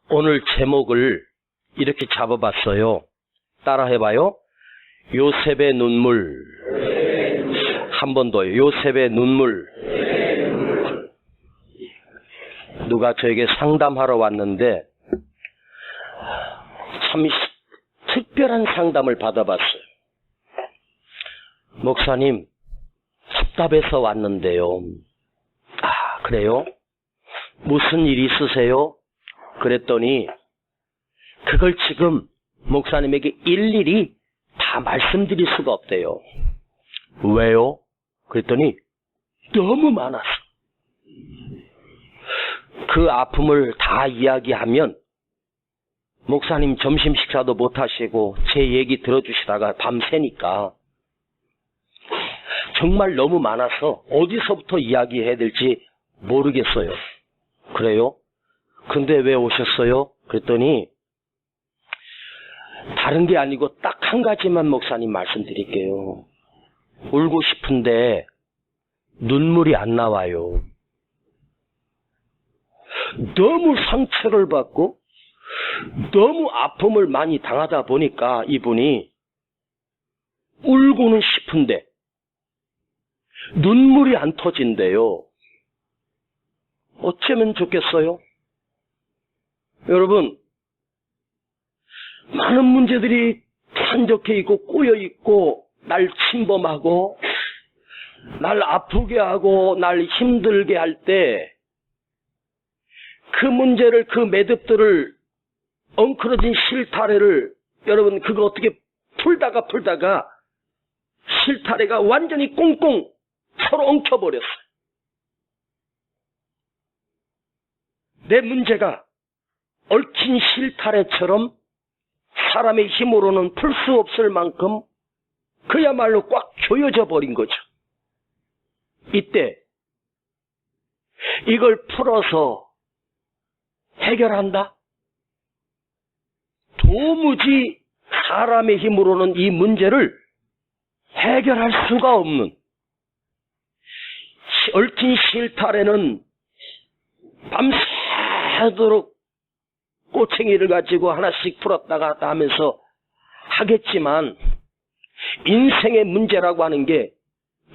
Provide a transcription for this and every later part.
오늘 제목을 이렇게 잡아봤어요. 따라해봐요. 요셉의 눈물. 한 번 더요. 요셉의 눈물. 누가 저에게 상담하러 왔는데 참 특별한 상담을 받아봤어요. 목사님, 답답해서 왔는데요. 아, 그래요? 무슨 일 있으세요? 그랬더니 그걸 지금 목사님에게 일일이 다 말씀드릴 수가 없대요. 왜요? 그랬더니 너무 많아서. 그 아픔을 다 이야기하면 목사님 점심 식사도 못 하시고 제 얘기 들어주시다가 밤새니까 정말 너무 많아서 어디서부터 이야기해야 될지 모르겠어요. 그래요? 근데 왜 오셨어요? 그랬더니 다른 게 아니고 딱 한 가지만 목사님 말씀드릴게요. 울고 싶은데 눈물이 안 나와요. 너무 상처를 받고 너무 아픔을 많이 당하다 보니까 이분이 울고는 싶은데 눈물이 안 터진대요. 어쩌면 좋겠어요? 여러분, 많은 문제들이 산적해 있고 꼬여 있고 날 침범하고 날 아프게 하고 날 힘들게 할 때 그 문제를, 그 매듭들을, 엉클어진 실타래를 여러분 그거 어떻게 풀다가 실타래가 완전히 꽁꽁 서로 엉켜버렸어요. 내 문제가 얽힌 실타래처럼 사람의 힘으로는 풀 수 없을 만큼 그야말로 꽉 조여져 버린 거죠. 이때 이걸 풀어서 해결한다? 도무지 사람의 힘으로는 이 문제를 해결할 수가 없는, 얽힌 실타래는 밤새도록 꼬챙이를 가지고 하나씩 풀었다가 하면서 하겠지만 인생의 문제라고 하는 게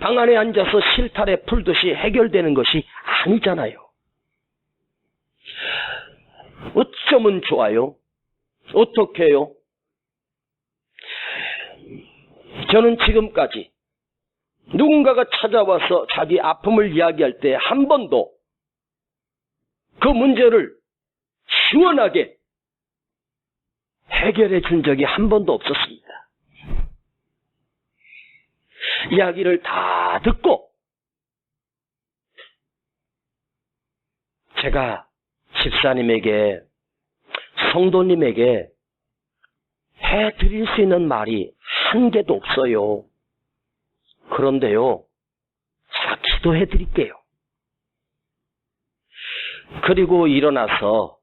방 안에 앉아서 실타래 풀듯이 해결되는 것이 아니잖아요. 어쩌면 좋아요? 어떻게 해요? 저는 지금까지 누군가가 찾아와서 자기 아픔을 이야기할 때 한 번도 그 문제를 시원하게 해결해 준 적이 한 번도 없었습니다. 이야기를 다 듣고 제가 집사님에게, 성도님에게 해드릴 수 있는 말이 한 개도 없어요. 그런데요, 제가 기도해 드릴게요. 그리고 일어나서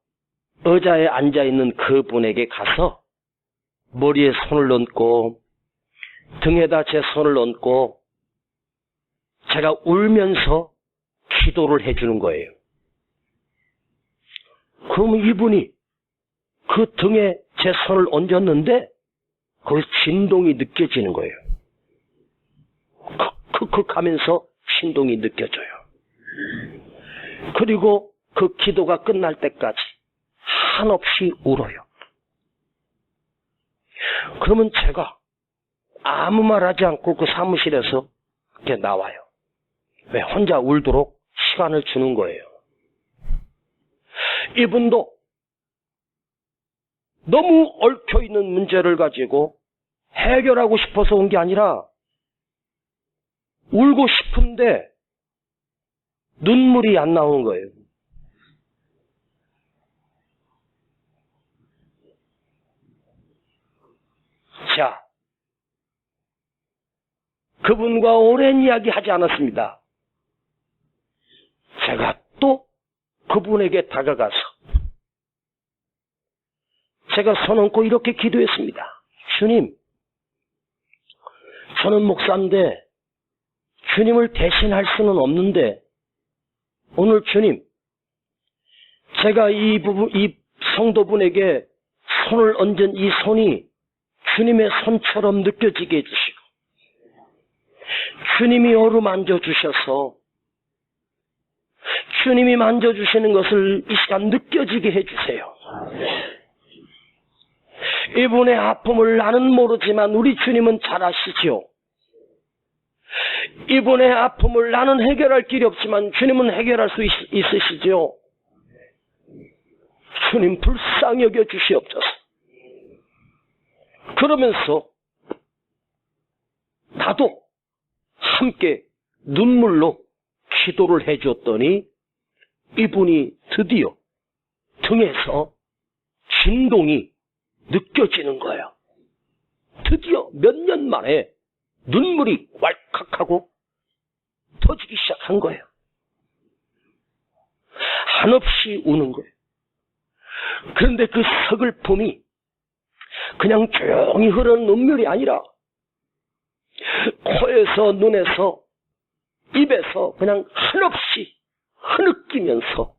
의자에 앉아있는 그분에게 가서 머리에 손을 얹고 등에다 제 손을 얹고 제가 울면서 기도를 해주는 거예요. 그러면 이분이 그 등에 제 손을 얹었는데 거기서 진동이 느껴지는 거예요. 쿡쿡 하면서 진동이 느껴져요. 그리고 그 기도가 끝날 때까지 한없이 울어요. 그러면 제가 아무 말 하지 않고 그 사무실에서 이렇게 나와요. 왜? 혼자 울도록 시간을 주는 거예요. 이분도 너무 얽혀있는 문제를 가지고 해결하고 싶어서 온 게 아니라 울고 싶은데 눈물이 안 나오는 거예요. 자, 그분과 오랜 이야기 하지 않았습니다. 제가 또 그분에게 다가가서 제가 손 얹고 이렇게 기도했습니다. 주님, 저는 목사인데 주님을 대신할 수는 없는데 오늘 주님, 제가 이 성도분에게 손을 얹은 이 손이 주님의 손처럼 느껴지게 해주시고, 주님이 어루만져 주셔서 주님이 만져주시는 것을 이 시간 느껴지게 해주세요. 이분의 아픔을 나는 모르지만 우리 주님은 잘 아시죠. 이분의 아픔을 나는 해결할 길이 없지만 주님은 해결할 수 있으시죠. 주님 불쌍히 여겨 주시옵소서. 그러면서 나도 함께 눈물로 기도를 해줬더니 이분이 드디어 등에서 진동이 느껴지는 거예요. 드디어 몇 년 만에 눈물이 왈칵하고 터지기 시작한 거예요. 한없이 우는 거예요. 그런데 그 서글픔이 그냥 조용히 흐르는 눈물이 아니라 코에서 눈에서 입에서 그냥 한없이 흐느끼면서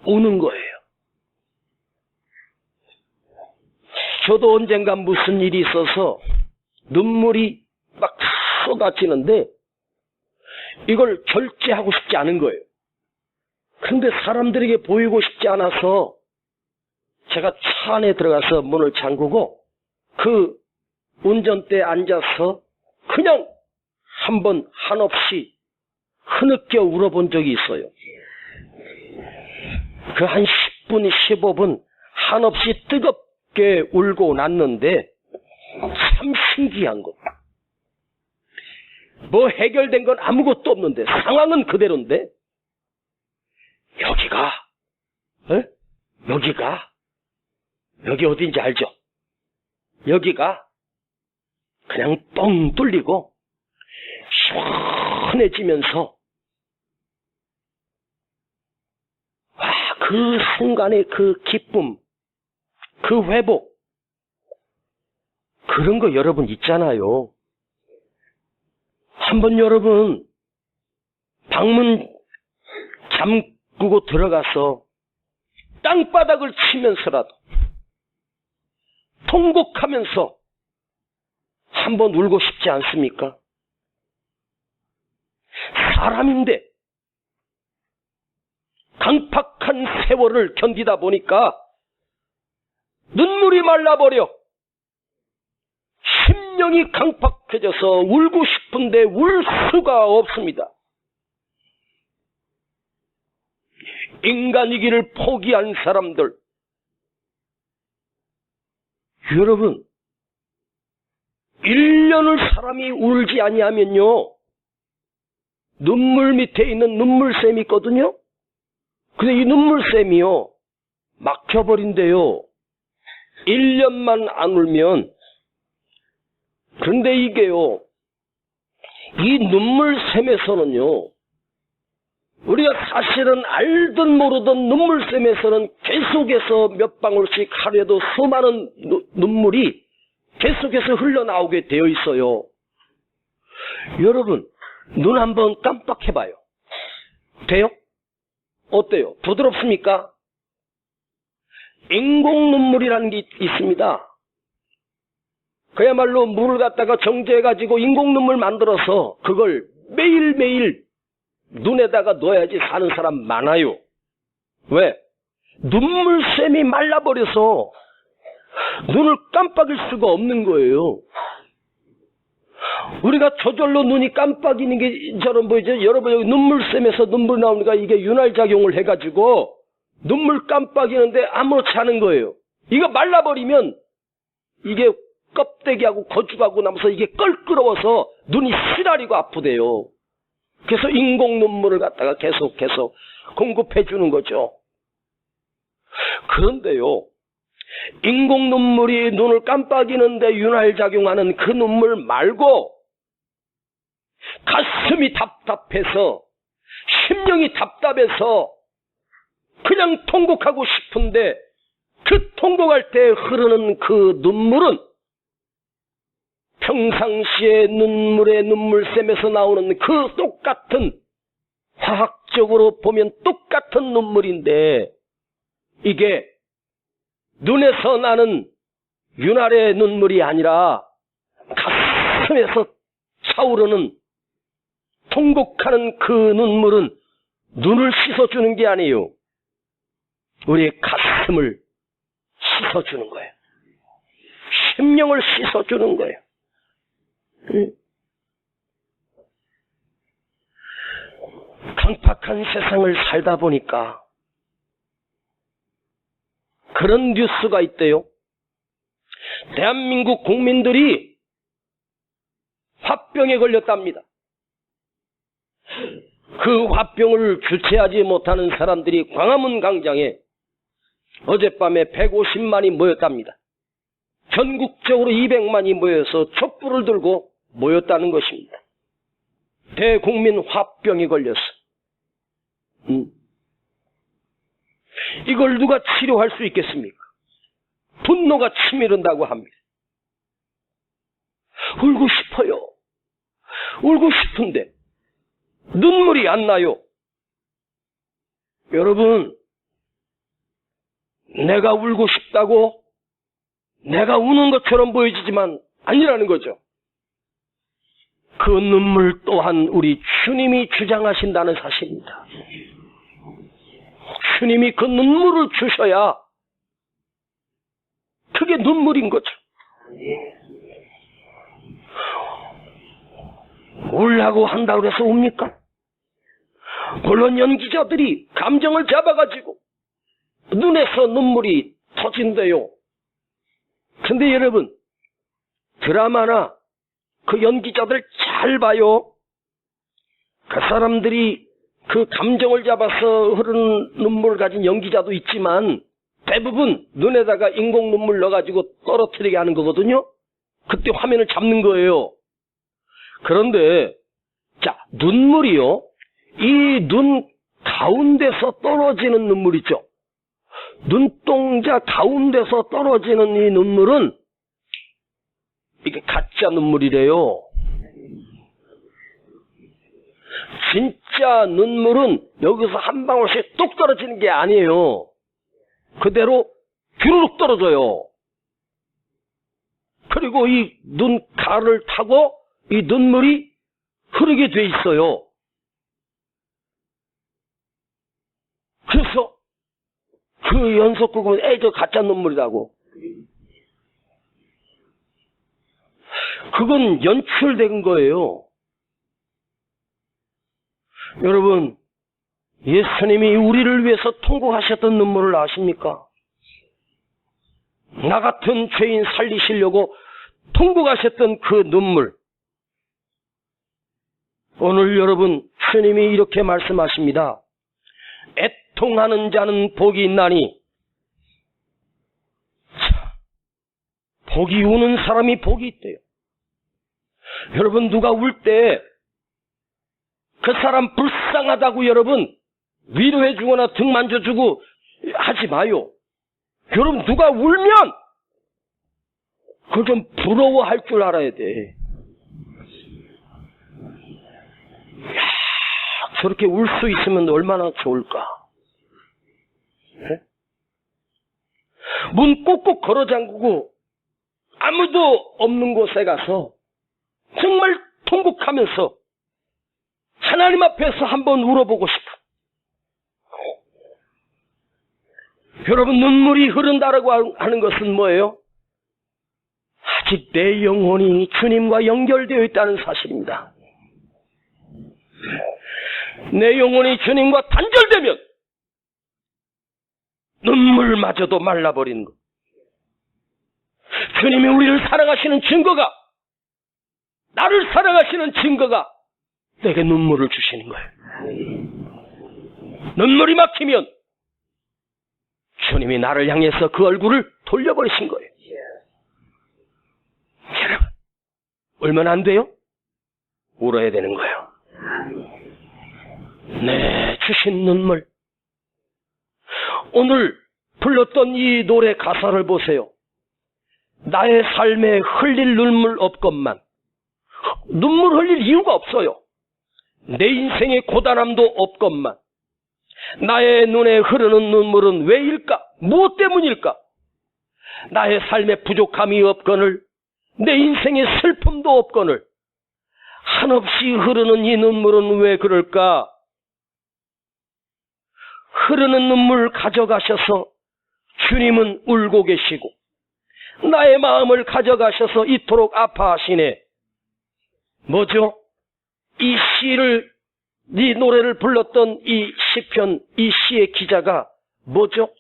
우는 거예요. 저도 언젠가 무슨 일이 있어서 눈물이 막 쏟아지는데 이걸 절제하고 싶지 않은 거예요. 그런데 사람들에게 보이고 싶지 않아서 제가 차 안에 들어가서 문을 잠그고 그 운전대에 앉아서 그냥 한번 한없이 흐느껴 울어본 적이 있어요. 그 한 10분, 15분 한없이 뜨겁게 울고 났는데 참 신기한 것. 뭐 해결된 건 아무것도 없는데 상황은 그대로인데 여기 어딘지 알죠? 여기가 그냥 뻥 뚫리고 시원해지면서 그 순간의 그 기쁨, 그 회복, 그런 거 여러분 있잖아요. 한번 여러분 방문 잠그고 들어가서 땅바닥을 치면서라도 통곡하면서 한번 울고 싶지 않습니까? 사람인데 강팍한 세월을 견디다 보니까 눈물이 말라버려 심령이 강팍해져서 울고 싶은데 울 수가 없습니다. 인간이기를 포기한 사람들, 여러분 1년을 사람이 울지 아니하면요 눈물 밑에 있는 눈물샘이 있거든요. 근데 이 눈물샘이요 막혀버린대요. 1년만 안 울면. 그런데 이게요 이 눈물샘에서는요 우리가 사실은 알든 모르든 눈물샘에서는 계속해서 몇 방울씩 하루에도 수많은 눈물이 계속해서 흘러나오게 되어 있어요. 여러분 눈 한번 깜빡해봐요. 돼요? 어때요? 부드럽습니까? 인공 눈물이라는 게 있습니다. 그야말로 물을 갖다가 정제해가지고 인공 눈물 만들어서 그걸 매일매일 눈에다가 넣어야지 사는 사람 많아요. 왜? 눈물샘이 말라버려서 눈을 깜빡일 수가 없는 거예요. 우리가 저절로 눈이 깜빡이는 게 저런 보이죠? 여러분 여기 눈물샘에서 눈물 나오니까 이게 윤활작용을 해가지고 눈물 깜빡이는데 아무렇지 않은 거예요. 이거 말라버리면 이게 껍데기하고 거죽하고 나면서 이게 껄끄러워서 눈이 시라리고 아프대요. 그래서 인공 눈물을 갖다가 계속 공급해 주는 거죠. 그런데요 인공 눈물이 눈을 깜빡이는데 윤활작용하는 그 눈물 말고 가슴이 답답해서 심령이 답답해서 그냥 통곡하고 싶은데 그 통곡할 때 흐르는 그 눈물은 평상시에 눈물의 눈물샘에서 나오는 그 똑같은 화학적으로 보면 똑같은 눈물인데 이게 눈에서 나는 윤활의 눈물이 아니라 가슴에서 차오르는 통곡하는 그 눈물은 눈을 씻어주는 게 아니에요. 우리의 가슴을 씻어주는 거예요. 심령을 씻어주는 거예요. 강팍한 세상을 살다 보니까 그런 뉴스가 있대요. 대한민국 국민들이 화병에 걸렸답니다. 그 화병을 주체하지 못하는 사람들이 광화문 광장에 어젯밤에 150만이 모였답니다. 전국적으로 200만이 모여서 촛불을 들고 모였다는 것입니다. 대국민 화병에 걸렸어. 이걸 누가 치료할 수 있겠습니까? 분노가 치밀은다고 합니다. 울고 싶어요. 울고 싶은데 눈물이 안 나요. 여러분, 내가 울고 싶다고 내가 우는 것처럼 보여지지만 아니라는 거죠. 그 눈물 또한 우리 주님이 주장하신다는 사실입니다. 주님이 그 눈물을 주셔야 그게 눈물인 거죠. 울라고 한다고 해서 웁니까? 물론 연기자들이 감정을 잡아가지고 눈에서 눈물이 터진대요. 근데 여러분, 드라마나 그 연기자들 잘 봐요. 그 사람들이 그 감정을 잡아서 흐르는 눈물을 가진 연기자도 있지만 대부분 눈에다가 인공 눈물 넣어가지고 떨어뜨리게 하는 거거든요. 그때 화면을 잡는 거예요. 그런데 자, 눈물이요, 이 눈 가운데서 떨어지는 눈물 있죠. 눈동자 가운데서 떨어지는 이 눈물은 이게 가짜 눈물이래요. 진짜 눈물은 여기서 한 방울씩 뚝 떨어지는 게 아니에요. 그대로 주르륵 떨어져요. 그리고 이 눈가를 타고 이 눈물이 흐르게 돼 있어요. 그래서 그 연속극을 보면 저 가짜 눈물이라고. 그건 연출된 거예요. 여러분, 예수님이 우리를 위해서 통곡하셨던 눈물을 아십니까? 나 같은 죄인 살리시려고 통곡하셨던 그 눈물. 오늘 여러분, 주님이 이렇게 말씀하십니다. 애통하는 자는 복이 있나니. 복이 우는 사람이 복이 있대요. 여러분, 누가 울 때 그 사람 불쌍하다고 여러분 위로해 주거나 등 만져주고 하지 마요. 여러분, 누가 울면 그걸 좀 부러워할 줄 알아야 돼. 이야, 저렇게 울 수 있으면 얼마나 좋을까. 네? 문 꼭꼭 걸어 잠그고 아무도 없는 곳에 가서 정말 통곡하면서 하나님 앞에서 한번 울어보고 싶어. 여러분, 눈물이 흐른다라고 하는 것은 뭐예요? 아직 내 영혼이 주님과 연결되어 있다는 사실입니다. 내 영혼이 주님과 단절되면 눈물마저도 말라버리는 것. 주님이 우리를 사랑하시는 증거가, 나를 사랑하시는 증거가 내게 눈물을 주시는 거예요. 눈물이 막히면 주님이 나를 향해서 그 얼굴을 돌려버리신 거예요. 여러분, 울면 안 돼요? 울어야 되는 거예요. 네, 주신 눈물. 오늘 불렀던 이 노래 가사를 보세요. 나의 삶에 흘릴 눈물 없건만. 눈물 흘릴 이유가 없어요. 내 인생의 고단함도 없건만. 나의 눈에 흐르는 눈물은 왜일까? 무엇 때문일까? 나의 삶에 부족함이 없거늘 내 인생에 슬픔도 없거늘 한없이 흐르는 이 눈물은 왜 그럴까? 흐르는 눈물 가져가셔서 주님은 울고 계시고 나의 마음을 가져가셔서 이토록 아파하시네. 뭐죠? 이 시를, 이 노래를 불렀던 이 시편, 이 시의 기자가 뭐죠?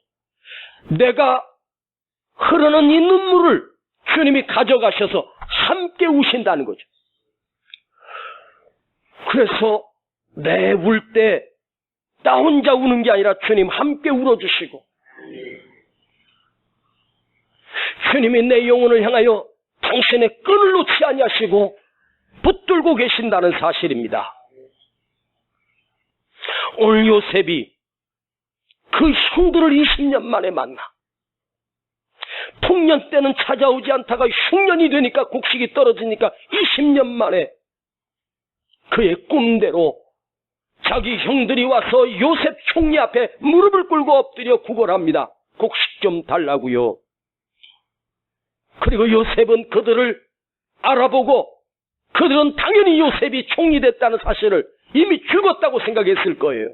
내가 흐르는 이 눈물을 주님이 가져가셔서 함께 우신다는 거죠. 그래서 내 울 때 나 혼자 우는 게 아니라 주님 함께 울어주시고 주님이 내 영혼을 향하여 당신의 끈을 놓지 아니하시고 붙들고 계신다는 사실입니다. 오늘 요셉이 그 형들을 20년 만에 만나 풍년 때는 찾아오지 않다가 흉년이 되니까 곡식이 떨어지니까 20년 만에 그의 꿈대로 자기 형들이 와서 요셉 총리 앞에 무릎을 꿇고 엎드려 구걸합니다. 곡식 좀 달라고요. 그리고 요셉은 그들을 알아보고 그들은 당연히 요셉이 총리 됐다는 사실을 이미 죽었다고 생각했을 거예요.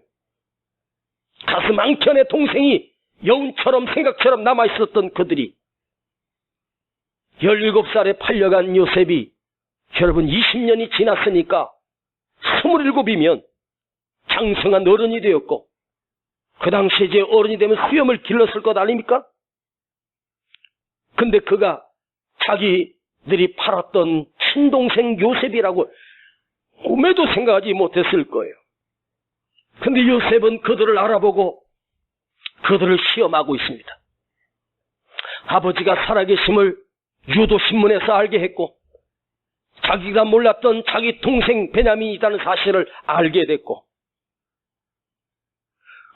가슴 한켠에 동생이 여운처럼 생각처럼 남아있었던 그들이 17살에 팔려간 요셉이 여러분 20년이 지났으니까 27이면 장성한 어른이 되었고 그 당시에 이제 어른이 되면 수염을 길렀을 것 아닙니까? 근데 그가 자기들이 팔았던 친동생 요셉이라고 꿈에도 생각하지 못했을 거예요. 근데 요셉은 그들을 알아보고 그들을 시험하고 있습니다. 아버지가 살아계심을 유도신문에서 알게 했고 자기가 몰랐던 자기 동생 베냐민이 있다는 사실을 알게 됐고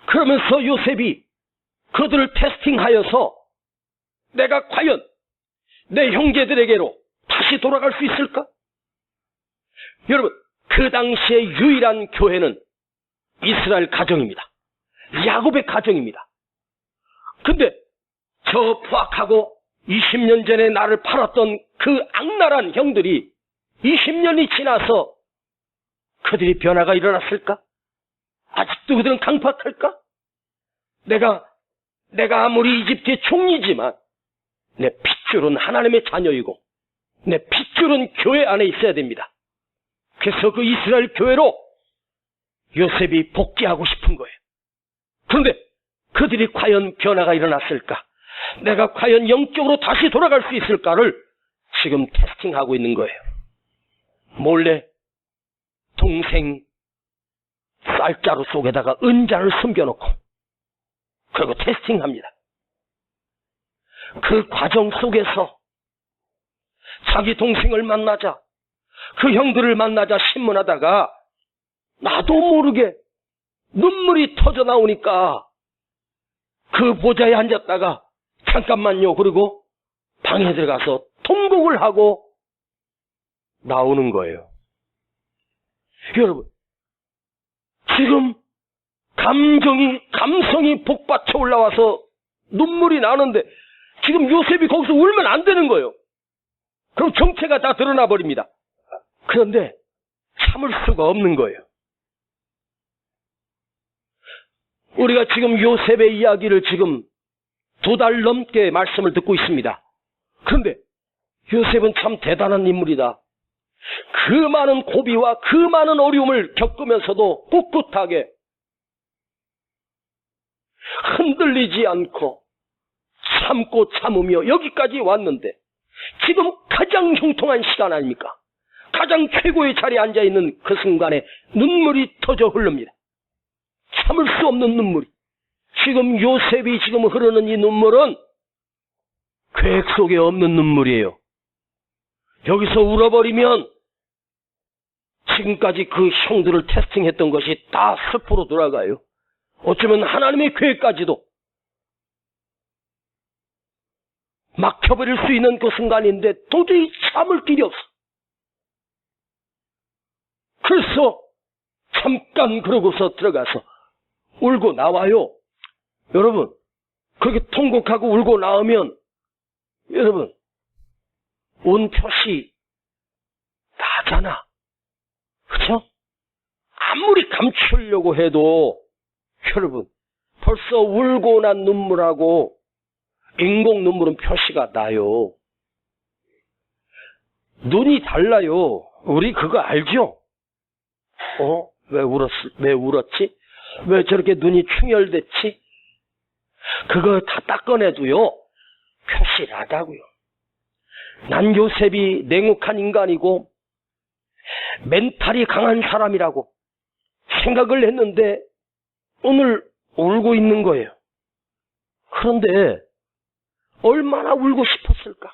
그러면서 요셉이 그들을 테스팅하여서 내가 과연 내 형제들에게로 다시 돌아갈 수 있을까? 여러분, 그 당시에 유일한 교회는 이스라엘 가정입니다. 야곱의 가정입니다. 근데 저 포악하고 20년 전에 나를 팔았던 그 악랄한 형들이 20년이 지나서 그들이 변화가 일어났을까? 아직도 그들은 강팍할까? 내가 아무리 이집트의 총리지만 내 핏줄은 하나님의 자녀이고 내 핏줄은 교회 안에 있어야 됩니다. 그래서 그 이스라엘 교회로 요셉이 복귀하고 싶은 거예요. 그런데 그들이 과연 변화가 일어났을까? 내가 과연 영적으로 다시 돌아갈 수 있을까를 지금 테스팅하고 있는 거예요. 몰래 동생 쌀자루 속에다가 은자를 숨겨놓고 그리고 테스팅합니다. 그 과정 속에서 자기 동생을 만나자 그 형들을 만나자 신문하다가 나도 모르게 눈물이 터져 나오니까 그 보좌에 앉았다가 잠깐만요 그리고 방에 들어가서 통곡을 하고 나오는 거예요. 여러분 지금 감성이 복받쳐 올라와서 눈물이 나는데 지금 요셉이 거기서 울면 안 되는 거예요. 그럼 정체가 다 드러나 버립니다. 그런데 참을 수가 없는 거예요. 우리가 지금 요셉의 이야기를 지금 2달 넘게 말씀을 듣고 있습니다. 그런데 요셉은 참 대단한 인물이다. 그 많은 고비와 그 많은 어려움을 겪으면서도 꿋꿋하게 흔들리지 않고 참고 참으며 여기까지 왔는데 지금 가장 형통한 시간 아닙니까? 가장 최고의 자리에 앉아있는 그 순간에 눈물이 터져 흐릅니다. 참을 수 없는 눈물이. 지금 요셉이 지금 흐르는 이 눈물은 계획 속에 없는 눈물이에요. 여기서 울어버리면 지금까지 그 형들을 테스팅했던 것이 다 스포로 돌아가요. 어쩌면 하나님의 계획까지도 막혀버릴 수 있는 그 순간인데 도저히 참을 길이 없어. 그래서 잠깐 그러고서 들어가서 울고 나와요. 여러분, 그렇게 통곡하고 울고 나오면 여러분 온 표시 나잖아. 그렇죠? 아무리 감추려고 해도 여러분 벌써 울고 난 눈물하고 인공 눈물은 표시가 나요. 눈이 달라요. 우리 그거 알죠? 왜 울었지? 왜 저렇게 눈이 충혈됐지? 그거 다 닦아내도요, 표시라다고요. 난 요셉이 냉혹한 인간이고, 멘탈이 강한 사람이라고 생각을 했는데, 오늘 울고 있는 거예요. 그런데, 얼마나 울고 싶었을까?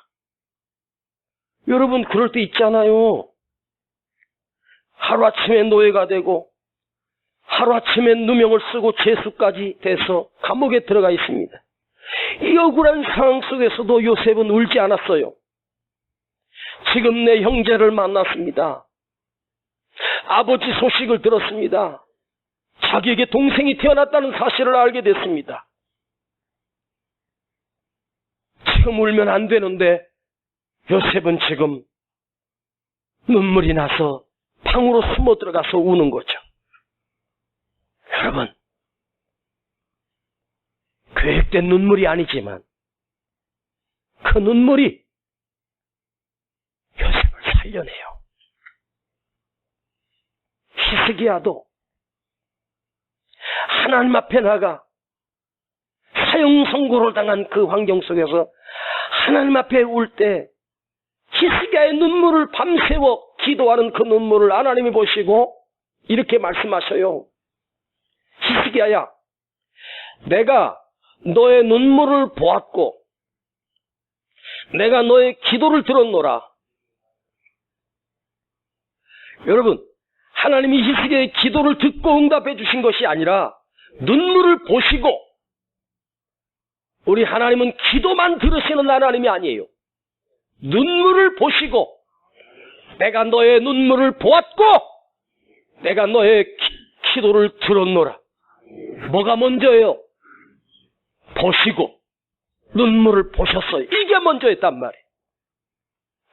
여러분, 그럴 때 있잖아요. 하루아침에 노예가 되고, 하루아침에 누명을 쓰고 죄수까지 돼서 감옥에 들어가 있습니다. 이 억울한 상황 속에서도 요셉은 울지 않았어요. 지금 내 형제를 만났습니다. 아버지 소식을 들었습니다. 자기에게 동생이 태어났다는 사실을 알게 됐습니다. 지금 울면 안 되는데 요셉은 지금 눈물이 나서 방으로 숨어 들어가서 우는 거죠. 여러분, 계획된 눈물이 아니지만 그 눈물이 요셉을 살려내요. 히스기야도 하나님 앞에 나가 사형 선고를 당한 그 환경 속에서 하나님 앞에 울 때 히스기야의 눈물을 밤새워 기도하는 그 눈물을 하나님이 보시고 이렇게 말씀하셔요. 히스기야야, 내가 너의 눈물을 보았고 내가 너의 기도를 들었노라. 여러분, 하나님이 히스기야의 기도를 듣고 응답해 주신 것이 아니라 눈물을 보시고, 우리 하나님은 기도만 들으시는 하나님이 아니에요. 눈물을 보시고 내가 너의 눈물을 보았고 내가 너의 기도를 들었노라. 뭐가 먼저예요? 보시고 눈물을 보셨어요. 이게 먼저였단 말이에요.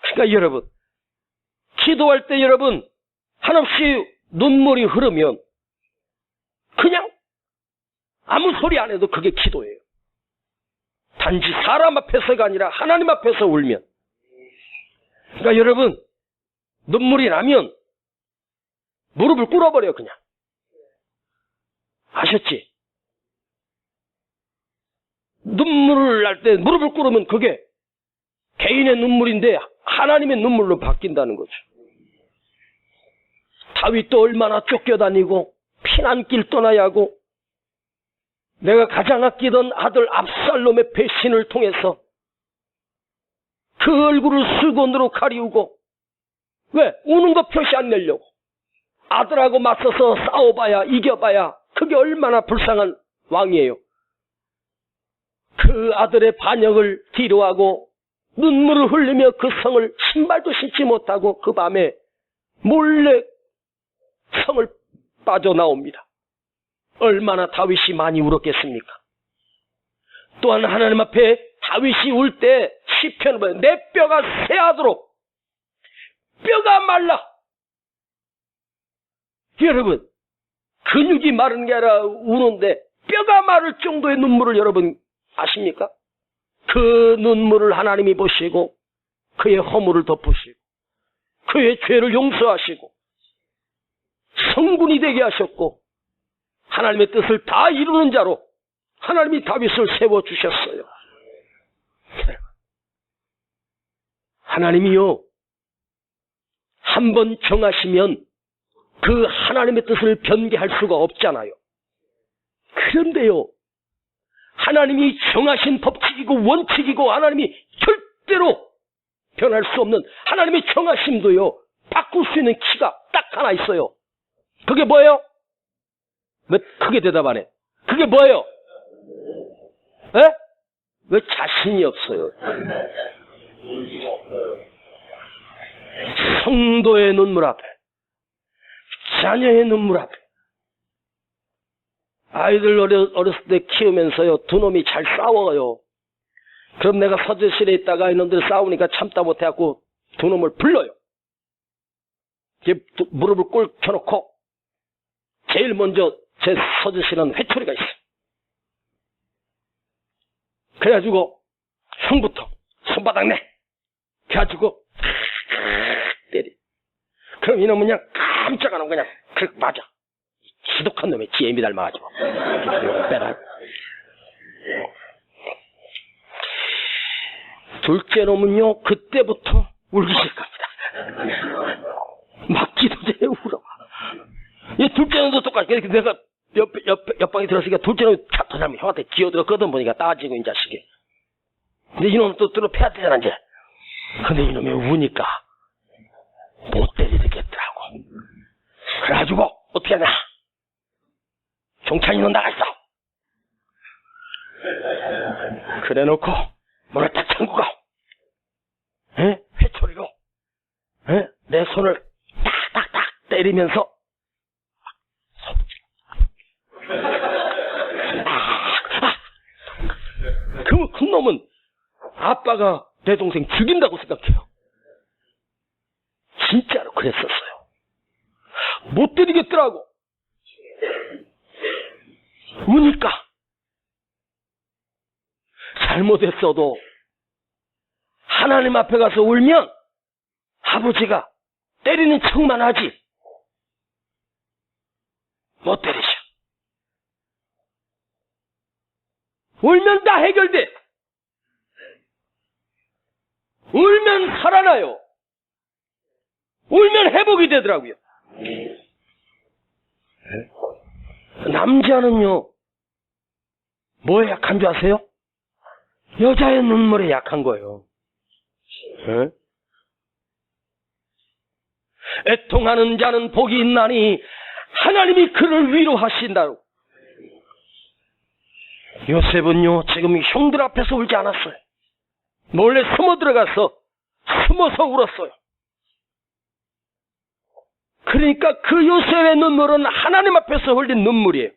그러니까 여러분, 기도할 때 여러분 한없이 눈물이 흐르면 그냥 아무 소리 안 해도 그게 기도예요. 단지 사람 앞에서가 아니라 하나님 앞에서 울면. 그러니까 여러분, 눈물이 나면 무릎을 꿇어버려 그냥. 아셨지? 눈물을 날 때 무릎을 꿇으면 그게 개인의 눈물인데 하나님의 눈물로 바뀐다는 거죠. 다윗도 얼마나 쫓겨다니고 피난길 떠나야 하고, 내가 가장 아끼던 아들 압살롬의 배신을 통해서 그 얼굴을 수건으로 가리우고, 왜? 우는 거 표시 안 내려고. 아들하고 맞서서 싸워봐야, 이겨봐야 그게 얼마나 불쌍한 왕이에요. 그 아들의 반역을 뒤로하고 눈물을 흘리며 그 성을 신발도 신지 못하고 그 밤에 몰래 성을 빠져나옵니다. 얼마나 다윗이 많이 울었겠습니까? 또한 하나님 앞에 다윗이 울 때 시편을 보면 내 뼈가 새하도록 뼈가 말라. 여러분, 근육이 마른 게 아니라 우는데 뼈가 마를 정도의 눈물을 여러분 아십니까? 그 눈물을 하나님이 보시고 그의 허물을 덮으시고 그의 죄를 용서하시고 성군이 되게 하셨고 하나님의 뜻을 다 이루는 자로 하나님이 다윗을 세워주셨어요. 하나님이요, 한번 정하시면 그 하나님의 뜻을 변개할 수가 없잖아요. 그런데요, 하나님이 정하신 법칙이고 원칙이고 하나님이 절대로 변할 수 없는 하나님의 정하심도요, 바꿀 수 있는 키가 딱 하나 있어요. 그게 뭐예요? 왜 크게 대답 안 해? 그게 뭐예요? 에? 왜 자신이 없어요? 성도의 눈물 앞에, 자녀의 눈물 앞에, 아이들 어렸을 때 키우면서요, 두 놈이 잘 싸워요. 그럼 내가 서재실에 있다가 이놈들 싸우니까 참다 못해갖고 두 놈을 불러요. 무릎을 꿇 켜놓고 제일 먼저 제 서재실은 회초리가 있어. 그래가지고 형부터 손바닥 내. 그래가지고 때리. 그럼 이놈은 그냥 깜짝 안 하고 그냥 맞아. 지독한 놈의 지엠이 닮아가지고 빼라. 둘째 놈은요, 그때부터 울기 시작합니다. 맞기도 전에 울어. 이 둘째 놈도 똑같이. 내가 옆방에 들었으니까 둘째 놈이 더 잘못 형한테 기어들었거든. 보니까 따지고 이 자식이. 근데 이놈은 또 패야 되잖아 이제. 근데 이놈이 우니까 못 때리겠더라고. 그래가지고 어떻게 하냐. 종찬이 넌 나가 있어. 그래 놓고 문을 딱 잠그고 회초리로 내 손을 딱딱딱 때리면서 그러면 큰 놈은 아빠가 내 동생 죽인다고 생각해요. 진짜로 그랬었어요. 못 때리겠더라고. 우니까 잘못했어도 하나님 앞에 가서 울면 아버지가 때리는 척만 하지 못 때리셔. 울면 다 해결돼. 울면 살아나요. 울면 회복이 되더라고요. 남자는요, 뭐에 약한 줄 아세요? 여자의 눈물에 약한 거예요. 애통하는 자는 복이 있나니 하나님이 그를 위로하신다고. 요셉은요, 지금 형들 앞에서 울지 않았어요. 몰래 숨어 들어가서 숨어서 울었어요. 그러니까 그 요셉의 눈물은 하나님 앞에서 흘린 눈물이에요.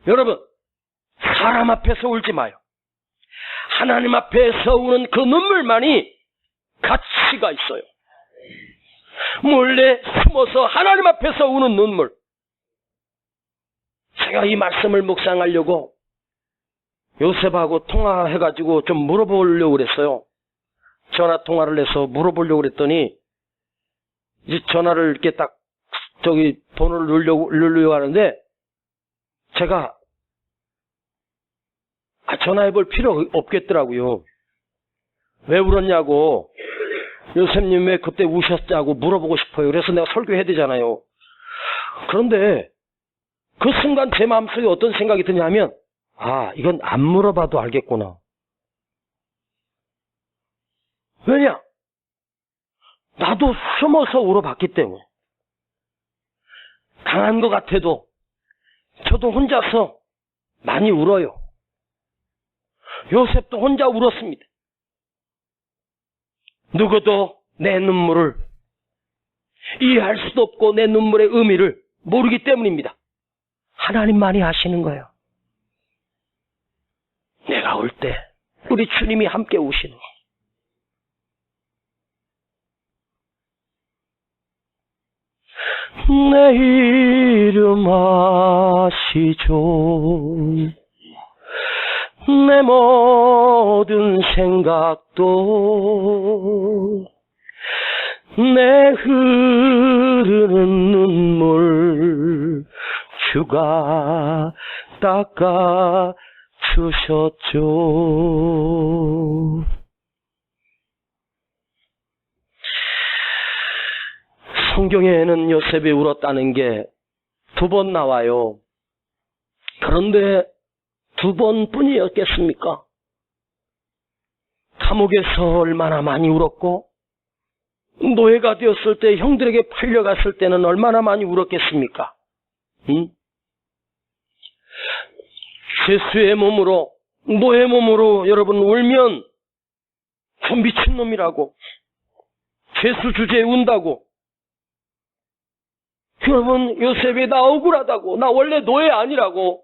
여러분, 사람 앞에서 울지 마요. 하나님 앞에서 우는 그 눈물만이 가치가 있어요. 몰래 숨어서 하나님 앞에서 우는 눈물. 제가 이 말씀을 묵상하려고 요셉하고 통화해가지고 좀 물어보려고 그랬어요. 전화 통화를 해서 물어보려고 그랬더니 이제 전화를 이렇게 딱 번호를 누르려고 하는데 제가 전화해 볼 필요 없겠더라고요. 왜 울었냐고, 요셉님 왜 그때 우셨냐고 물어보고 싶어요. 그래서 내가 설교해야 되잖아요. 그런데 그 순간 제 마음속에 어떤 생각이 드냐면, 이건 안 물어봐도 알겠구나. 왜냐? 나도 숨어서 울어봤기 때문에. 강한 것 같아도 저도 혼자서 많이 울어요. 요셉도 혼자 울었습니다. 누구도 내 눈물을 이해할 수도 없고 내 눈물의 의미를 모르기 때문입니다. 하나님만이 아시는 거예요. 내가 울 때 우리 주님이 함께 우시는 거. 내 이름 아시죠. 내 모든 생각도 내 흐르는 눈물 주가 닦아 주셨죠. 성경에는 요셉이 울었다는 게 2번 나와요. 그런데 2번뿐이었겠습니까? 감옥에서 얼마나 많이 울었고 노예가 되었을 때 형들에게 팔려갔을 때는 얼마나 많이 울었겠습니까? 죄수의 몸으로, 노예 몸으로 여러분 울면 저 미친놈이라고, 죄수 주제에 운다고. 여러분, 요셉이 나 억울하다고, 나 원래 노예 아니라고,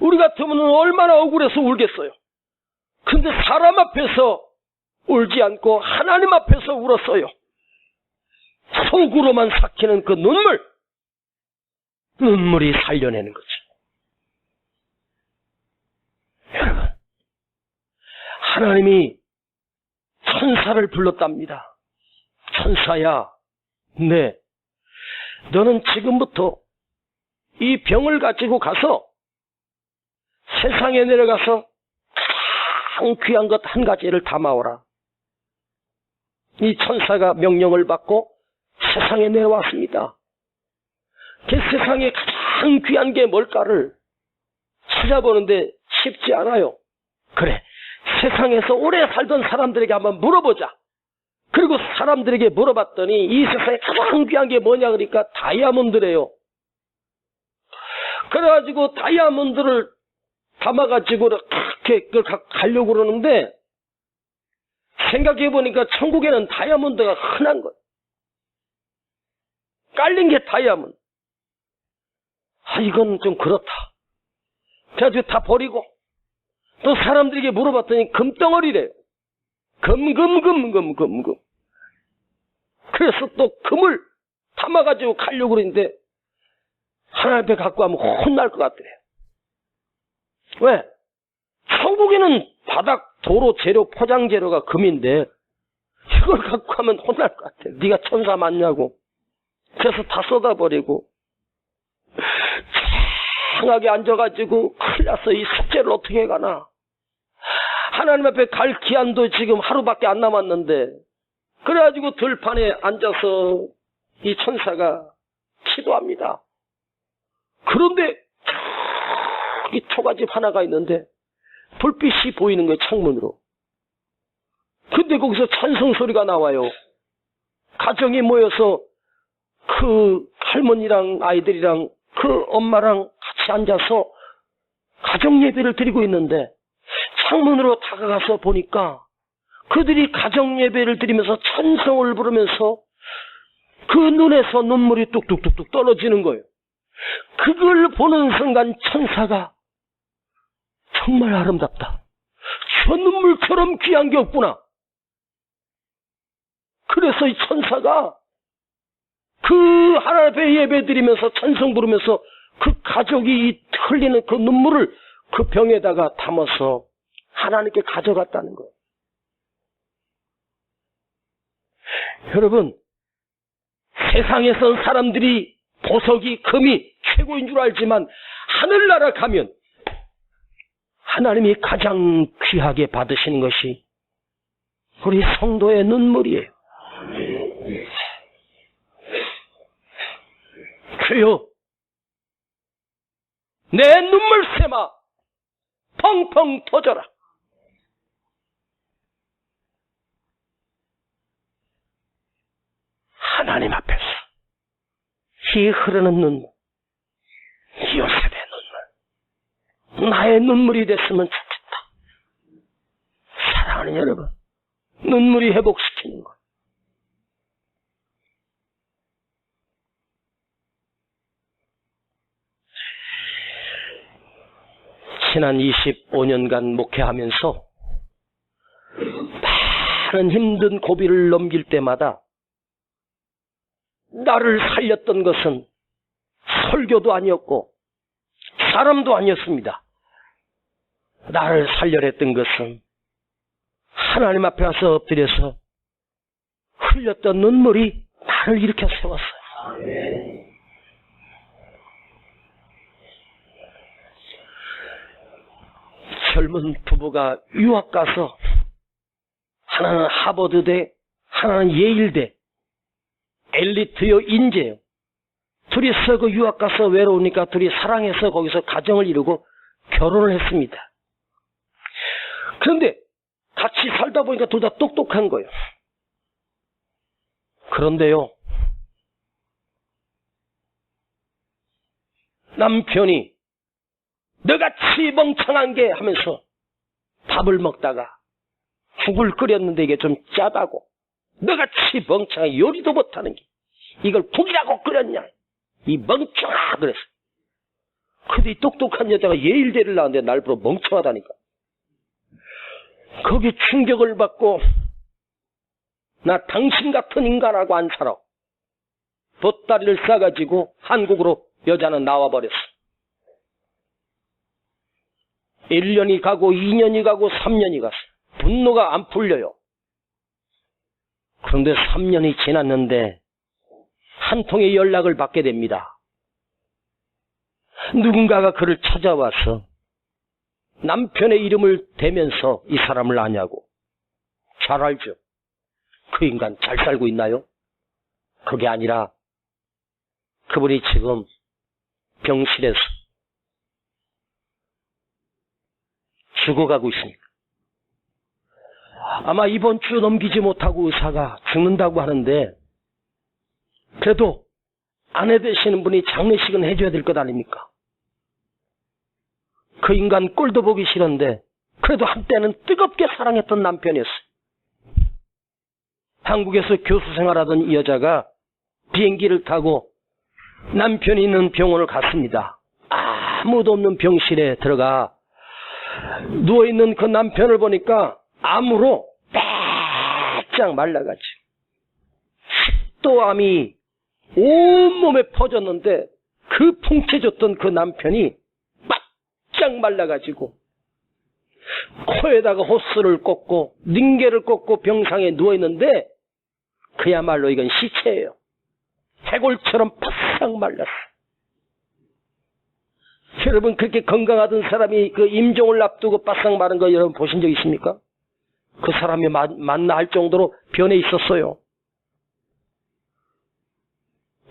우리 같으면 얼마나 억울해서 울겠어요. 근데 사람 앞에서 울지 않고 하나님 앞에서 울었어요. 속으로만 삭히는 그 눈물이 살려내는 거죠. 여러분, 하나님이 천사를 불렀답니다. 천사야, 네, 너는 지금부터 이 병을 가지고 가서 세상에 내려가서 가장 귀한 것 한 가지를 담아오라. 이 천사가 명령을 받고 세상에 내려왔습니다. 그 세상에 가장 귀한 게 뭘까를 찾아보는데 쉽지 않아요. 그래, 세상에서 오래 살던 사람들에게 한번 물어보자. 그리고 사람들에게 물어봤더니 이 세상에 가장 귀한 게 뭐냐 그러니까 다이아몬드래요. 그래가지고 다이아몬드를 담아가지고 그렇게 가려고 그러는데 생각해보니까 천국에는 다이아몬드가 흔한 거예요. 깔린 게 다이아몬드. 이건 좀 그렇다. 그래가지고 다 버리고 또 사람들에게 물어봤더니 금덩어리래요. 금. 그래서 또 금을 담아가지고 가려고 그러는데 하나님 앞에 갖고 가면 혼날 것 같더래요. 왜? 천국에는 바닥, 도로, 재료, 포장 재료가 금인데 이걸 갖고 가면 혼날 것 같아. 네가 천사 맞냐고. 그래서 다 쏟아버리고 창하게 앉아가지고 큰일 났어. 이 숙제를 어떻게 해가나. 하나님 앞에 갈 기한도 지금 하루밖에 안 남았는데 그래가지고 들판에 앉아서 이 천사가 기도합니다. 그런데 이 초가집 하나가 있는데 불빛이 보이는 거예요. 창문으로. 근데 거기서 찬송 소리가 나와요. 가정이 모여서 그 할머니랑 아이들이랑 그 엄마랑 같이 앉아서 가정 예배를 드리고 있는데 창문으로 다가가서 보니까 그들이 가정 예배를 드리면서 찬송을 부르면서 그 눈에서 눈물이 뚝뚝뚝뚝 떨어지는 거예요. 그걸 보는 순간 천사가 정말 아름답다. 저 눈물처럼 귀한 게 없구나. 그래서 이 천사가 그 하나님 앞에 예배 드리면서 찬송 부르면서 그 가족이 흘리는 그 눈물을 그 병에다가 담아서 하나님께 가져갔다는 거예요. 여러분, 세상에선 사람들이 보석이, 금이 최고인 줄 알지만 하늘나라 가면 하나님이 가장 귀하게 받으시는 것이 우리 성도의 눈물이에요. 주여, 내 눈물샘아 펑펑 터져라. 하나님 앞에서 이 흐르는 눈물, 요셉의 눈물, 나의 눈물이 됐으면 좋겠다. 사랑하는 여러분, 눈물이 회복시키는 것. 지난 25년간 목회하면서 많은 힘든 고비를 넘길 때마다 나를 살렸던 것은 설교도 아니었고 사람도 아니었습니다. 나를 살려냈던 것은 하나님 앞에 와서 엎드려서 흘렸던 눈물이 나를 일으켜 세웠어요. 젊은 부부가 유학 가서 하나는 하버드대, 하나는 예일대, 엘리트요, 인재요. 둘이서 그 유학 가서 외로우니까 둘이 사랑해서 거기서 가정을 이루고 결혼을 했습니다. 그런데 같이 살다 보니까 둘 다 똑똑한 거예요. 그런데요, 남편이 너같이 멍청한 게 하면서 밥을 먹다가 국을 끓였는데 이게 좀 짜다고, 너같이 멍청하게 요리도 못하는 게 이걸 국이라고 끓였냐 이 멍청아 그랬어. 근데 이 똑똑한 여자가 예일대를 나왔는데 날 보러 멍청하다니까. 거기 충격을 받고 나 당신 같은 인간하고 안 살아. 보따리를 싸가지고 한국으로 여자는 나와버렸어. 1년이 가고 2년이 가고 3년이 갔어. 분노가 안 풀려요. 그런데 3년이 지났는데 한 통의 연락을 받게 됩니다. 누군가가 그를 찾아와서 남편의 이름을 대면서 이 사람을 아냐고. 잘 알죠. 그 인간 잘 살고 있나요? 그게 아니라 그분이 지금 병실에서 죽어가고 있습니다. 아마 이번 주 넘기지 못하고 의사가 죽는다고 하는데 그래도 아내 되시는 분이 장례식은 해줘야 될 것 아닙니까? 그 인간 꼴도 보기 싫은데 그래도 한때는 뜨겁게 사랑했던 남편이었어요. 한국에서 교수 생활하던 이 여자가 비행기를 타고 남편이 있는 병원을 갔습니다. 아무도 없는 병실에 들어가 누워있는 그 남편을 보니까 암으로 바짝 말라가지고 식도암이 온몸에 퍼졌는데 그 풍채줬던 그 남편이 바짝 말라가지고 코에다가 호스를 꽂고 닝게를 꽂고 병상에 누워있는데 그야말로 이건 시체예요. 해골처럼 바싹 말랐어. 여러분 그렇게 건강하던 사람이 그 임종을 앞두고 바싹 마른 거 여러분 보신 적 있습니까? 그 사람이 맞나 할 정도로 변해 있었어요.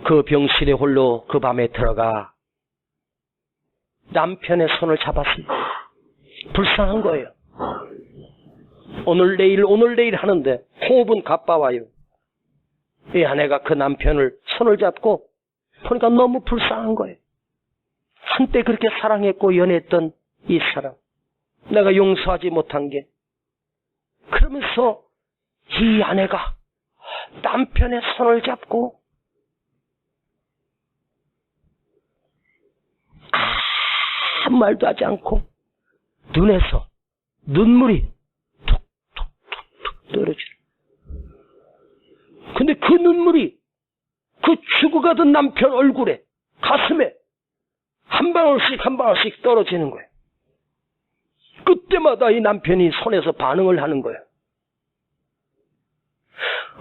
그 병실에 홀로 그 밤에 들어가 남편의 손을 잡았습니다. 불쌍한 거예요. 오늘 내일 하는데 호흡은 가빠와요. 이 아내가 그 남편을 손을 잡고 보니까 너무 불쌍한 거예요. 한때 그렇게 사랑했고 연애했던 이 사람, 내가 용서하지 못한 게. 그러면서 이 아내가 남편의 손을 잡고 아무 말도 하지 않고 눈에서 눈물이 툭툭툭툭 떨어지는. 근데 그 눈물이 그 죽어가던 남편 얼굴에, 가슴에 한 방울씩 한 방울씩 떨어지는 거예요. 그때마다 이 남편이 손에서 반응을 하는 거예요.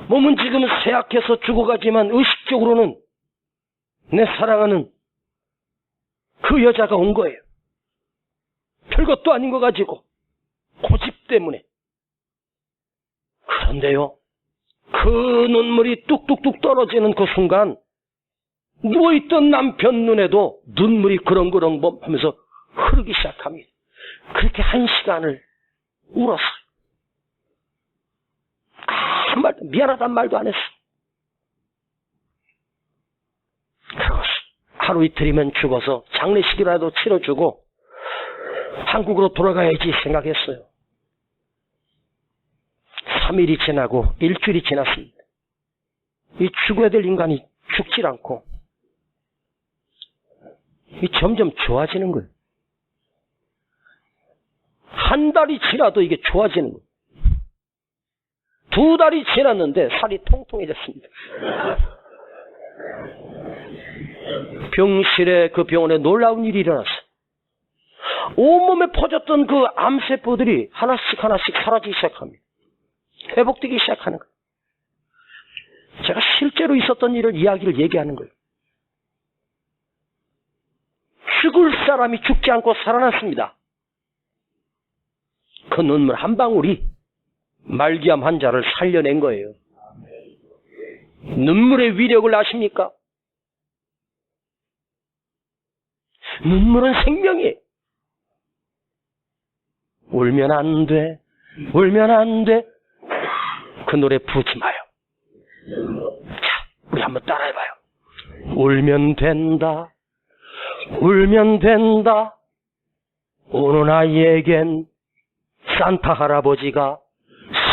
몸은 지금 쇠약해서 죽어가지만 의식적으로는 내 사랑하는 그 여자가 온 거예요. 별것도 아닌 거 가지고 고집 때문에. 그런데요, 그 눈물이 뚝뚝뚝 떨어지는 그 순간 누워있던 남편 눈에도 눈물이 그렁그렁 하면서 흐르기 시작합니다. 그렇게 1시간을 울었어요. 아무 말도, 미안하단 말도 안 했어. 그리고 하루 이틀이면 죽어서 장례식이라도 치러주고 한국으로 돌아가야지 생각했어요. 3일이 지나고 일주일이 지났습니다. 이 죽어야 될 인간이 죽질 않고 이 점점 좋아지는 거예요. 한 달이 지나도 이게 좋아지는 거예요. 2달이 지났는데 살이 통통해졌습니다. 병실에, 그 병원에 놀라운 일이 일어났어요. 온몸에 퍼졌던 그 암세포들이 하나씩 사라지기 시작합니다. 회복되기 시작하는 거예요. 제가 실제로 있었던 일을 이야기를 얘기하는 거예요. 죽을 사람이 죽지 않고 살아났습니다. 그 눈물 한 방울이 말기암 환자를 살려낸 거예요. 눈물의 위력을 아십니까? 눈물은 생명이에요. 울면 안 돼, 울면 안 돼. 그 노래 부르지 마요. 자, 우리 한번 따라해봐요. 울면 된다, 울면 된다. 어느 아이에겐 산타 할아버지가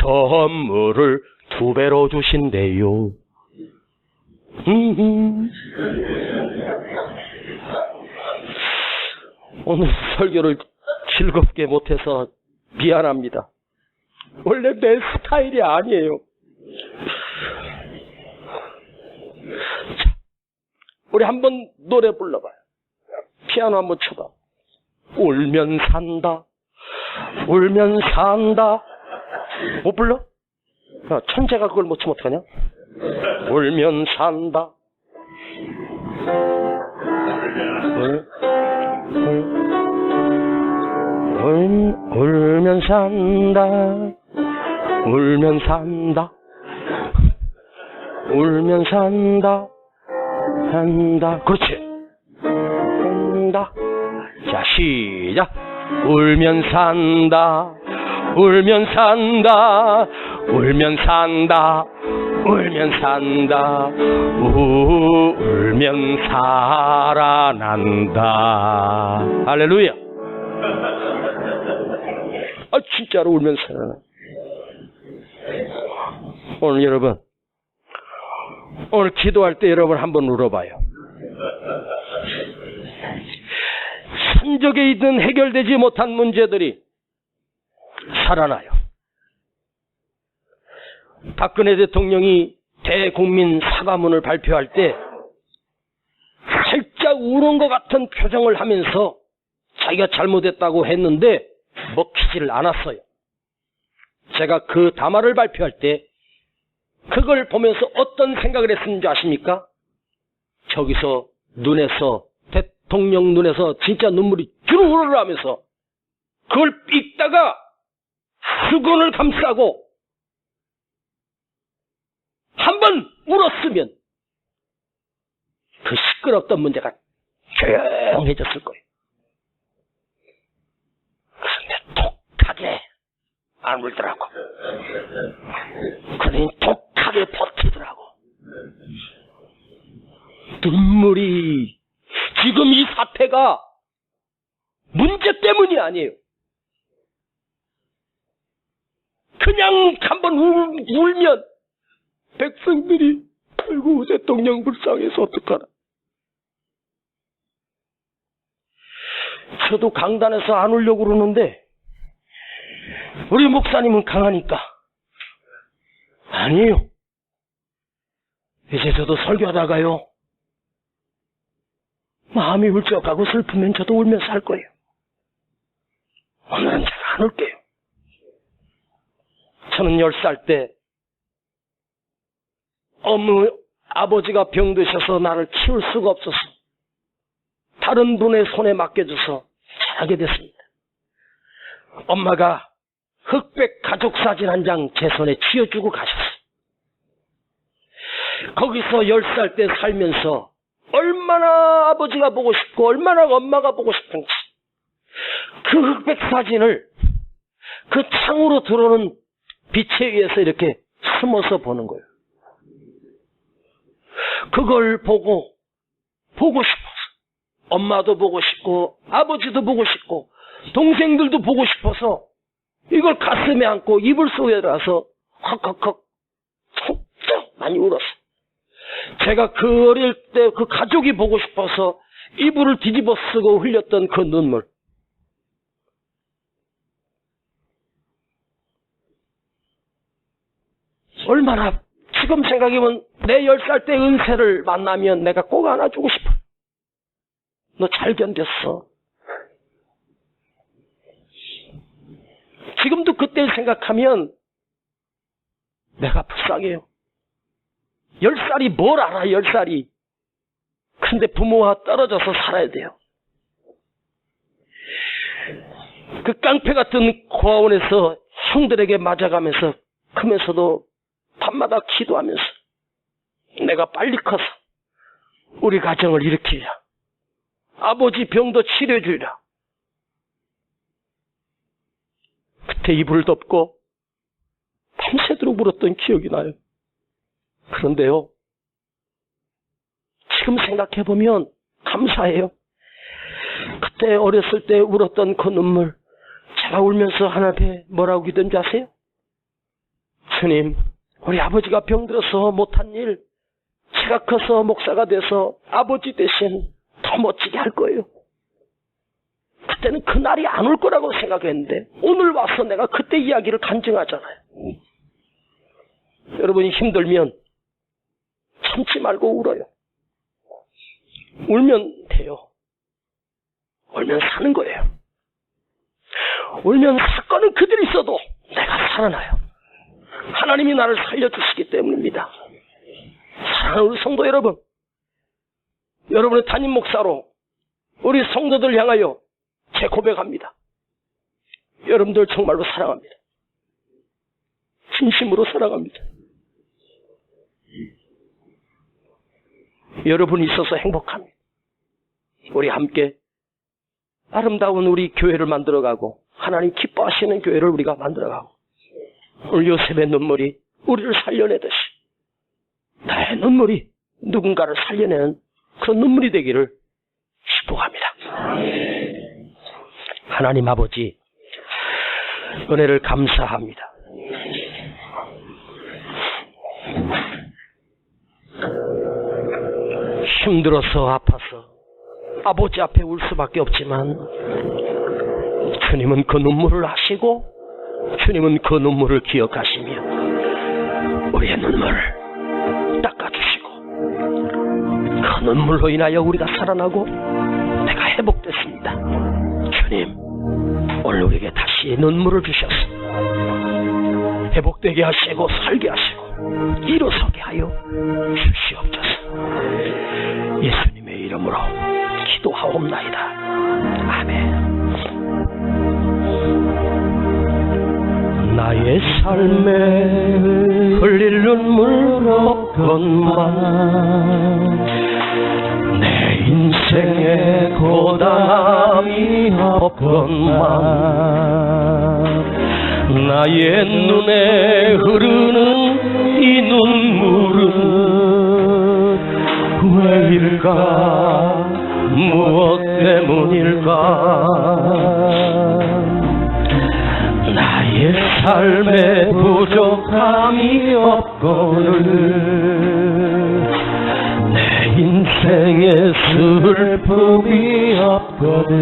선물을 2배로 주신대요. 오늘 설교를 즐겁게 못해서 미안합니다. 원래 내 스타일이 아니에요. 자, 우리 한번 노래 불러봐요. 피아노 한번 쳐봐. 울면 산다, 울면 산다. 못 불러? 야, 천재가 그걸 못 치면 어떡하냐? 울면 산다. 울면 산다, 울면 산다, 울면 산다, 산다. 그렇지. 산다. 자, 시작. 울면 산다, 울면 산다, 울면 산다, 울면 산다, 울면 살아난다. 할렐루야. 아, 진짜로 울면 살아나. 오늘 여러분, 오늘 기도할 때 여러분 한번 울어봐요. 산적에 있는 해결되지 못한 문제들이 살아나요. 박근혜 대통령이 대국민 사과문을 발표할 때 살짝 우는 것 같은 표정을 하면서 자기가 잘못했다고 했는데 먹히지를 않았어요. 제가 그 담화를 발표할 때 그걸 보면서 어떤 생각을 했는지 아십니까? 저기서 눈에서, 대통령 눈에서 진짜 눈물이 주르르 하면서 그걸 읽다가 수건을 감싸고 한번 울었으면 그 시끄럽던 문제가 조용해졌을 거예요. 그런데 독하게 안 울더라고. 그러니 독하게 버티더라고. 눈물이 지금 이 사태가 문제 때문이 아니에요. 그냥 한번 울면 백성들이 아이고 대통령 불쌍해서 어떡하나. 저도 강단에서 안 울려고 그러는데 우리 목사님은 강하니까. 아니에요. 이제 저도 설교하다가요 마음이 울적하고 슬프면 저도 울면서 할 거예요. 오늘은 제가 안 울게요. 저는 10살 때 아버지가 병드셔서 나를 키울 수가 없어서 다른 분의 손에 맡겨줘서 자라게 됐습니다. 엄마가 흑백 가족사진 한 장 제 손에 쥐어주고 가셨어요. 거기서 10살 때 살면서 얼마나 아버지가 보고 싶고 얼마나 엄마가 보고 싶은지 그 흑백 사진을 그 창으로 들어오는 빛에 의해서 이렇게 숨어서 보는 거예요. 그걸 보고 싶어서 엄마도 보고 싶고 아버지도 보고 싶고 동생들도 보고 싶어서 이걸 가슴에 안고 이불 속에 들어가서 헉헉헉 진짜 많이 울었어요. 제가 그 어릴 때 그 가족이 보고 싶어서 이불을 뒤집어 쓰고 흘렸던 그 눈물. 얼마나 지금 생각해보면 내 10살 때 은세를 만나면 내가 꼭 안아주고 싶어. 너 잘 견뎠어. 지금도 그때를 생각하면 내가 불쌍해요. 10살이 뭘 알아, 10살이. 근데 부모와 떨어져서 살아야 돼요. 그 깡패 같은 고아원에서 형들에게 맞아가면서 크면서도 밤마다 기도하면서 내가 빨리 커서 우리 가정을 일으키자. 아버지 병도 치료해주리라. 그때 이불을 덮고 밤새도록 울었던 기억이 나요. 그런데요, 지금 생각해보면 감사해요. 그때 어렸을 때 울었던 그 눈물, 제가 울면서 하나님 앞에 뭐라고 기도했는지 아세요? 주님, 우리 아버지가 병들어서 못한 일, 제가 커서 목사가 돼서 아버지 대신 더 멋지게 할 거예요. 그때는 그 날이 안 올 거라고 생각했는데 오늘 와서 내가 그때 이야기를 간증하잖아요. 여러분이 힘들면 참지 말고 울어요. 울면 돼요. 울면 사는 거예요. 울면 사건은 그들이 있어도 내가 살아나요. 하나님이 나를 살려주시기 때문입니다. 사랑하는 우리 성도 여러분, 여러분의 담임 목사로 우리 성도들 향하여 제 고백합니다. 여러분들 정말로 사랑합니다. 진심으로 사랑합니다. 여러분이 있어서 행복합니다. 우리 함께 아름다운 우리 교회를 만들어가고 하나님 기뻐하시는 교회를 우리가 만들어가고 오늘 요셉의 눈물이 우리를 살려내듯이 나의 눈물이 누군가를 살려내는 그런 눈물이 되기를 축복합니다. 하나님 아버지 은혜를 감사합니다. 힘들어서 아파서 아버지 앞에 울 수밖에 없지만 주님은 그 눈물을 아시고 주님은 그 눈물을 기억하시며 우리의 눈물을 닦아주시고 그 눈물로 인하여 우리가 살아나고 내가 회복됐습니다. 주님 오늘 우리에게 다시 눈물을 주셔서 회복되게 하시고 살게 하시고 일어서게 하여 주시옵소서. 예수님의 이름으로 기도하옵나이다. 아멘. 나의 삶에 흘릴 눈물 없건만 내 인생에 고단함이 없건만 나의 눈에 흐르는 이 눈물은 왜일까 무엇 때문일까 나의 삶에 부족함이 없거늘 내 인생에 슬픔이 없거늘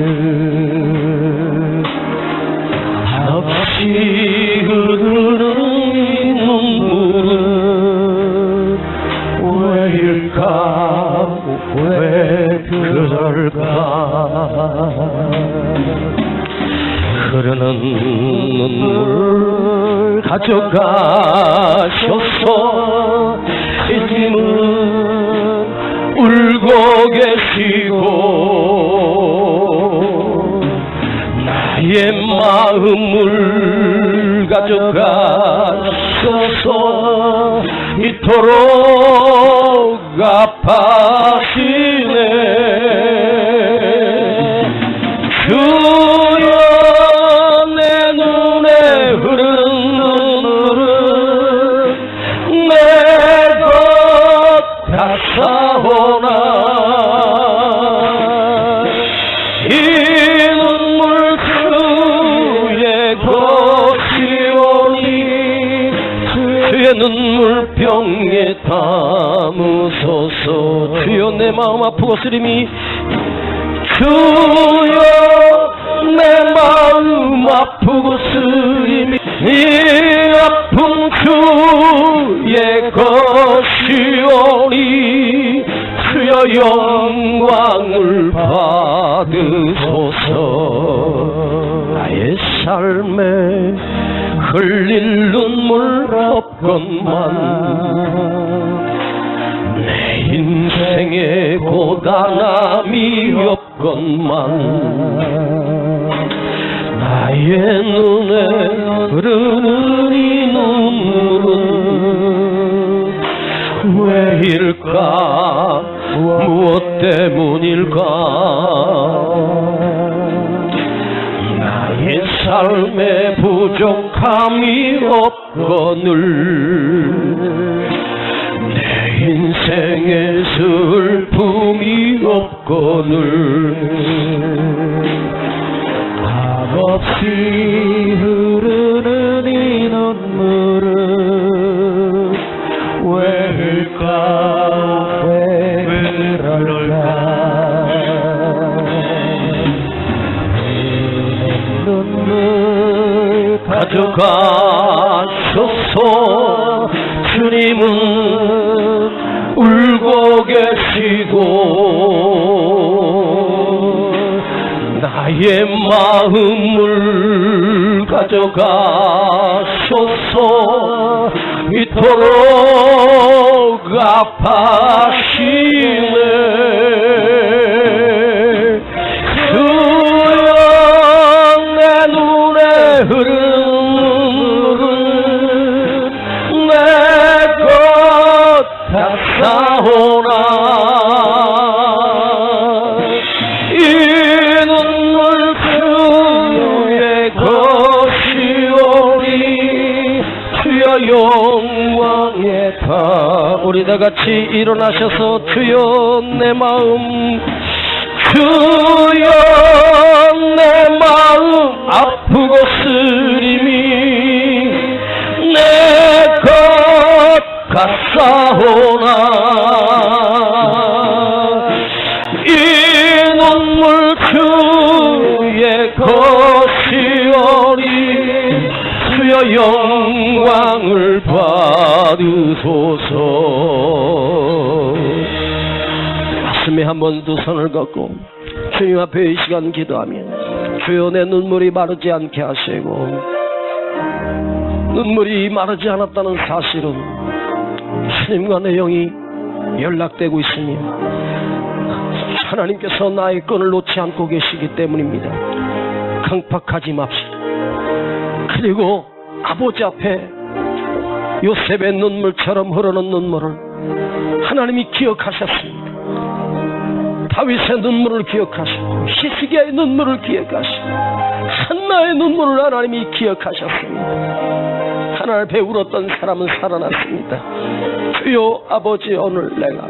없이 흐르는 이 눈물은 왜일까 왜 그럴까 흐르는 눈물 가져가셔서 예수님은 울고 계시고 나의 마음을 가져가셔서 이토록 아파하시네 주여 내 눈에 흐르는 눈물은 내 것 같사오나 이 눈물 주의 것이오니 주의 눈물 병에 담으소서 주여 내 마음 아프고스림이 주여 내 마음 아프고 쓰림이 이 아픔 주의 것이오니 주여 영광을 받으소서 나의 삶에 흘릴 눈물 없건만 내 인생에 고단함이 없건만 나의 눈에 흐르는 이 눈물은 왜일까 무엇 때문일까 나의 삶에 부족함이 없거늘 내 인생에 슬픔이 없거늘 답없이 흐르는 이 눈물은 왜일까 왜 그럴까 내 눈물 가져가소서. 주님은 울고 계시고 나의 마음을 가져가소서. 이토록 아파하시네. 주여 내 눈에 흐르는 눈물은 내 것 같사오나 이 눈물 주의 것이오니 주여 영광의 다. 우리 다 같이 일어나셔서 주여 내 마음, 주여 내 마음 아프고 쓰림이 내 것 같사오나 이 눈물 주의 것이오니 주여 영광을 받으소서. 가슴에 한 번 두 손을 걷고 주님 앞에 이 시간 기도하면 주여 내 눈물이 마르지 않게 하시고, 눈물이 마르지 않았다는 사실은 주님과 내 영이 연락되고 있으며 하나님께서 나의 끈을 놓지 않고 계시기 때문입니다. 강팍하지 맙시다. 그리고 아버지 앞에 요셉의 눈물처럼 흐르는 눈물을 하나님이 기억하셨습니다. 다윗의 눈물을 기억하시고 히스기야의 눈물을 기억하시고 한나의 눈물을 하나님이 기억하셨습니다. 하나님 앞에 울었던 사람은 살아났습니다. 주여 아버지, 오늘 내가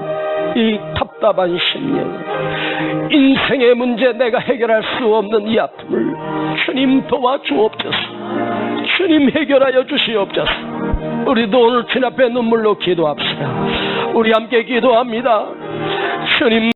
이 답답한 심령, 인생의 문제 내가 해결할 수 없는 이 아픔을 주님 도와주옵소서. 주님 해결하여 주시옵소서. 우리도 오늘 주님 앞에 눈물로 기도합시다. 우리 함께 기도합니다. 주님